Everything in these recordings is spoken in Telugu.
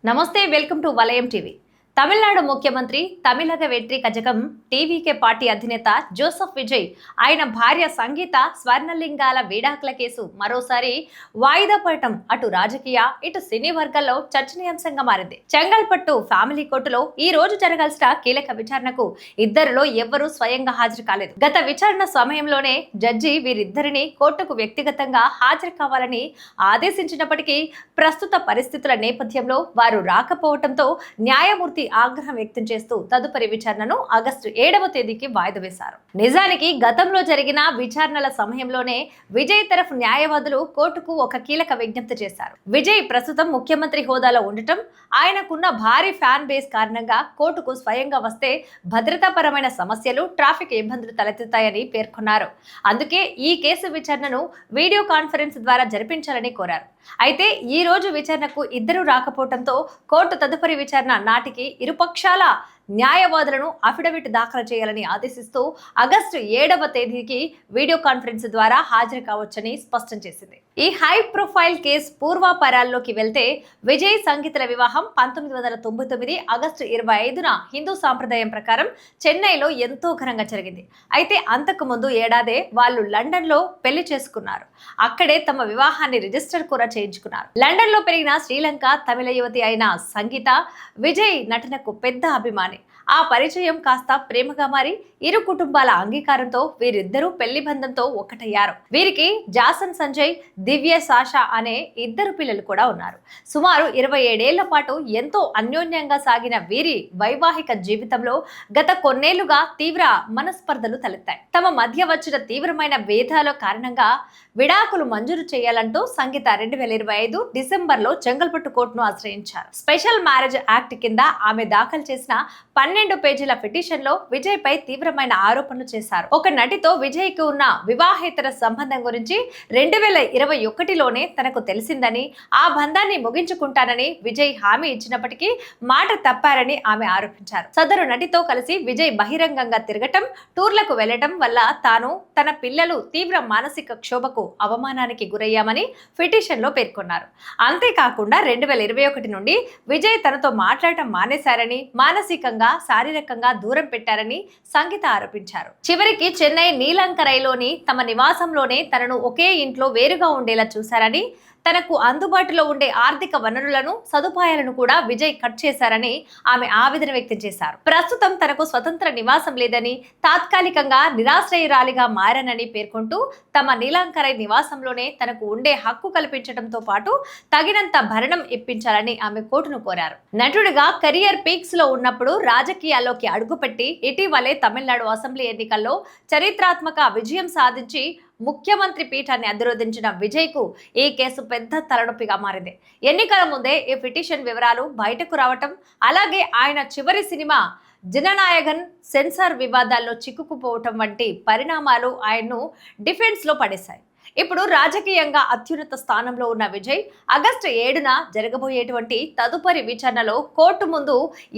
నమస్తే, వెల్కమ్ టు వలయం టీవీ. తమిళనాడు ముఖ్యమంత్రి తమిళగ వెట్రి కజగం టీవీకే పార్టీ అధినేత జోసెఫ్ విజయ్ ఆయన భార్య సంగీత స్వర్ణలింగాల విడాకుల కేసు మరోసారి వాయిదా పడటం అటు రాజకీయ ఇటు సినీ వర్గాల్లో చర్చనీయాంశంగా మారింది. చెంగల్పట్టు ఫ్యామిలీ కోర్టులో ఈ రోజు జరగాల్సిన కీలక విచారణకు ఇద్దరిలో ఎవ్వరూ స్వయంగా హాజరు కాలేదు. గత విచారణ సమయంలోనే జడ్జి వీరిద్దరిని కోర్టుకు వ్యక్తిగతంగా హాజరు కావాలని ఆదేశించినప్పటికీ ప్రస్తుత పరిస్థితుల నేపథ్యంలో వారు రాకపోవడంతో న్యాయమూర్తి ఆగ్రహం వ్యక్తం చేస్తూ తదుపరి విచారణను ఆగస్టు 7వ తేదీకి వాయిదా వేశారు. నిజానికి గతంలో జరిగిన విచారణల సమయంలోనే విజయ్ తరఫు న్యాయవాదులు కోర్టుకు ఒక కీలక విజ్ఞప్తి చేశారు. విజయ్ ప్రస్తుతం ముఖ్యమంత్రి హోదాలో ఉండటం, ఆయనకున్న భారీ ఫ్యాన్ బేస్ కారణంగా కోర్టుకు స్వయంగా వస్తే భద్రతాపరమైన సమస్యలు, ట్రాఫిక్ ఇబ్బందులు తలెత్తుతాయని పేర్కొన్నారు. అందుకే ఈ కేసు విచారణను వీడియో కాన్ఫరెన్స్ ద్వారా జరిపించాలని కోరారు. అయితే ఈ రోజు విచారణకు ఇద్దరు రాకపోవడంతో కోర్టు తదుపరి విచారణ నాటికి ఇరుపక్షాల న్యాయవాదులను అఫిడవిట్ దాఖలు చేయాలని ఆదేశిస్తూ ఆగస్టు 7వ తేదీకి వీడియో కాన్ఫరెన్స్ ద్వారా హాజరు కావచ్చని స్పష్టం చేసింది. ఈ హై ప్రొఫైల్ కేసు పూర్వాపరాల్లోకి వెళ్తే విజయ్ సంగీతల వివాహం 1999 ఆగస్టు 25న హిందూ సాంప్రదాయం ప్రకారం చెన్నైలో ఎంతో ఘనంగా జరిగింది. అయితే అంతకు ముందు ఏడాదే వాళ్ళు లండన్ లో పెళ్లి చేసుకున్నారు. అక్కడే తమ వివాహాన్ని రిజిస్టర్ కూడా చేయించుకున్నారు. లండన్ లో పెరిగిన శ్రీలంక తమిళ యువతి అయిన సంగీత విజయ్ నటనకు పెద్ద అభిమాని. ఆ పరిచయం కాస్త ప్రేమగా మారి ఇరు కుటుంబాల అంగీకారంతో వీరిద్దరూ పెళ్లి బంధంతో ఒక్కటయ్యారు. వీరికి జాసన్ సంజయ్, దివ్య సాషా అనే ఇద్దరు పిల్లలు కూడా ఉన్నారు. సుమారు 27 ఏళ్ల పాటు ఎంతో అన్యోన్యంగా సాగిన వీరి వైవాహిక జీవితంలో గత కొన్నేళ్లుగా తీవ్ర మనస్పర్ధలు తలెత్తాయి. తమ మధ్య వచ్చిన తీవ్రమైన భేదాల కారణంగా విడాకులు మంజూరు చేయాలంటూ సంగీత 2025 డిసెంబర్లో చెంగల్పట్టు కోర్టును ఆశ్రయించారు. స్పెషల్ మ్యారేజ్ యాక్ట్ కింద ఆమె దాఖలు చేసిన 12 పేజీల పిటిషన్ లో విజయ్ పై తీవ్రమైన ఆరోపణలు చేశారు. ఒక నటితో విజయ్ కు ఉన్న వివాహేతర సంబంధం గురించి 2021లోనే తనకు తెలిసిందని, ఆ బంధాన్ని ముగించుకుంటానని విజయ్ హామీ ఇచ్చినప్పటికీ మాట తప్పారని ఆమె ఆరోపించారు. సదరు నటితో కలిసి విజయ్ బహిరంగంగా తిరగటం, టూర్లకు వెళ్లటం వల్ల తాను, తన పిల్లలు తీవ్ర మానసిక క్షోభకు, అవమానానికి గురయ్యామని పిటిషన్ లో పేర్కొన్నారు. అంతేకాకుండా 2021 నుండి విజయ్ తనతో మాట్లాడటం మానేశారని, మానసికంగా శారీరకంగా దూరం పెట్టారని సంగీత ఆరోపించారు. చివరికి చెన్నై నీలంకరైలోని తమ నివాసంలోనే తనను ఒకే ఇంట్లో వేరుగా ఉండేలా చూశారని, తనకు అందుబాటులో ఉండే ఆర్థిక వనరులను, సదుపాయాలను కూడా విజయ్ కట్ చేశారని ఆమె ఆవేదన వ్యక్తం చేశారు. ప్రస్తుతం తనకు స్వతంత్ర నివాసం లేదని, తాత్కాలికంగా నిరాశ్రయురాలిగా మారానని పేర్కొంటూ తమ నీలాంకరై నివాసంలోనే తనకు ఉండే హక్కు కల్పించడంతో పాటు తగినంత భరణం ఇప్పించాలని ఆమె కోర్టును కోరారు. నటుడిగా కెరియర్ పీక్స్ లో ఉన్నప్పుడు రాజకీయాల్లోకి అడుగుపెట్టి ఇటీవలే తమిళనాడు అసెంబ్లీ ఎన్నికల్లో చరిత్రాత్మక విజయం సాధించి ముఖ్యమంత్రి పీఠాన్ని అధిరోధించిన విజయ్ కు ఈ కేసు పెద్ద తలనొప్పిగా మారింది. ఎన్నికల ముందే ఈ పిటిషన్ వివరాలు బయటకు రావటం, అలాగే ఆయన చివరి సినిమా జననాయగన్ సెన్సార్ వివాదాల్లో చిక్కుకుపోవటం వంటి పరిణామాలు ఆయన్ను డిఫెన్స్ లో పడేశాయి. ఇప్పుడు రాజకీయంగా అత్యున్నత స్థానంలో ఉన్న విజయ్ ఆగస్టు 7న జరగబోయేటువంటి తదుపరి విచారణలో కోర్టు ముందు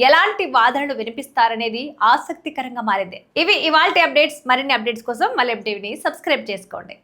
ఎలాంటి వాదనలు వినిపిస్తారనేది ఆసక్తికరంగా మారింది. ఇవి ఇవాల్టి అప్డేట్స్. మరిన్ని అప్డేట్స్ కోసం వలయం టీవీని సబ్స్క్రైబ్ చేసుకోండి.